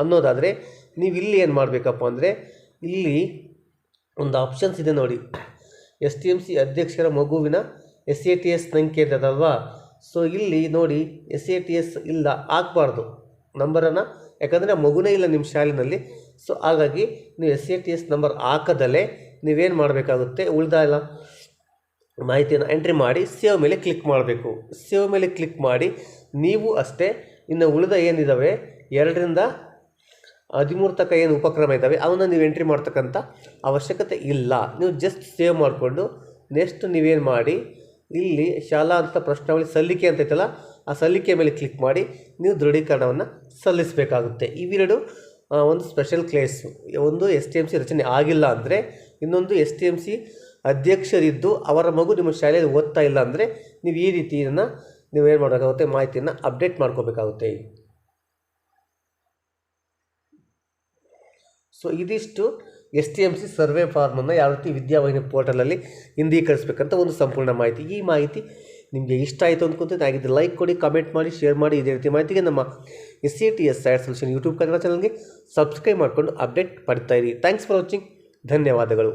ಅನ್ನೋದಾದರೆ ನೀವು ಇಲ್ಲಿ ಏನು ಮಾಡಬೇಕಪ್ಪ ಅಂದರೆ, ಇಲ್ಲಿ ಒಂದು ಆಪ್ಷನ್ಸ್ ಇದೆ ನೋಡಿ, STMC ಅಧ್ಯಕ್ಷರ ಮಗುವಿನ SATS ಸಂಖ್ಯೆ ಇರ್ತದಲ್ವಾ. ಸೊ ಇಲ್ಲಿ ನೋಡಿ SATS ಇಲ್ಲ, ಹಾಕಬಾರ್ದು ನಂಬರನ್ನು, ಯಾಕಂದರೆ ಆ ಮಗುನೇ ಇಲ್ಲ ನಿಮ್ಮ ಶಾಲೆಯಲ್ಲಿ. ಸೊ ಹಾಗಾಗಿ ನೀವು SATS ನಂಬರ್ ಹಾಕದಲ್ಲೇ ನೀವೇನು ಮಾಡಬೇಕಾಗುತ್ತೆ, ಉಳಿದ ಎಲ್ಲ ಮಾಹಿತಿಯನ್ನು ಎಂಟ್ರಿ ಮಾಡಿ ಸೇವ್ ಮೇಲೆ ಕ್ಲಿಕ್ ಮಾಡಬೇಕು. ಸೇವ್ ಮೇಲೆ ಕ್ಲಿಕ್ ಮಾಡಿ ನೀವು ಅಷ್ಟೇ. ಇನ್ನು ಉಳಿದ ಏನಿದ್ದಾವೆ 2ರಿಂದ 13 ತನಕ ಏನು ಉಪಕ್ರಮ ಇದ್ದಾವೆ ಅವನ್ನ ನೀವು ಎಂಟ್ರಿ ಮಾಡ್ತಕ್ಕಂಥ ಅವಶ್ಯಕತೆ ಇಲ್ಲ. ನೀವು ಜಸ್ಟ್ ಸೇವ್ ಮಾಡಿಕೊಂಡು ನೆಕ್ಸ್ಟ್ ನೀವೇನು ಮಾಡಿ, ಇಲ್ಲಿ ಶಾಲಾ ಅಂತ ಪ್ರಶ್ನಾವಳಿ ಸಲ್ಲಿಕೆ ಅಂತ ಐತಲ್ಲ, ಆ ಸಲ್ಲಿಕೆ ಮೇಲೆ ಕ್ಲಿಕ್ ಮಾಡಿ ನೀವು ದೃಢೀಕರಣವನ್ನು ಸಲ್ಲಿಸಬೇಕಾಗುತ್ತೆ. ಇವೆರಡು ಒಂದು ಸ್ಪೆಷಲ್ ಕೇಸು. ಒಂದು STMC ರಚನೆ ಆಗಿಲ್ಲ ಅಂದರೆ, ಇನ್ನೊಂದು STMC ಅಧ್ಯಕ್ಷರಿದ್ದು ಅವರ ಮಗು ನಿಮ್ಮ ಶಾಲೆಯಲ್ಲಿ ಓದ್ತಾ ಇಲ್ಲ ಅಂದರೆ ನೀವು ಈ ರೀತಿಯನ್ನು ನೀವೇನು ಮಾಡಬೇಕಾಗುತ್ತೆ, ಮಾಹಿತಿಯನ್ನು ಅಪ್ಡೇಟ್ ಮಾಡ್ಕೋಬೇಕಾಗುತ್ತೆ. ಸೊ ಇದಿಷ್ಟು STMC ಸರ್ವೆ ಫಾರ್ಮನ್ನು ಯಾವ ರೀತಿ ವಿದ್ಯಾವಾಹಿನಿ ಪೋರ್ಟಲಲ್ಲಿ ಹಿಂದೀಕರಿಸಬೇಕಂತ ಒಂದು ಸಂಪೂರ್ಣ ಮಾಹಿತಿ. ಈ ಮಾಹಿತಿ ನಿಮಗೆ ಇಷ್ಟ ಆಯಿತು ಅಂದ್ಕೊತೀನಿ. ಹಾಗಿದ್ದರೆ ಲೈಕ್ ಕೊಡಿ, ಕಮೆಂಟ್ ಮಾಡಿ, ಶೇರ್ ಮಾಡಿ. ಇದೇ ರೀತಿ ಮಾಹಿತಿಗೆ ನಮ್ಮ SATS SAT solution YouTube Kannada ಚಾನಲ್ಗೆ ಸಬ್ಸ್ಕ್ರೈಬ್ ಮಾಡಿಕೊಂಡು ಅಪ್ಡೇಟ್ ಪಡ್ತಾ ಇರಿ. Thanks for watching. ಧನ್ಯವಾದಗಳು.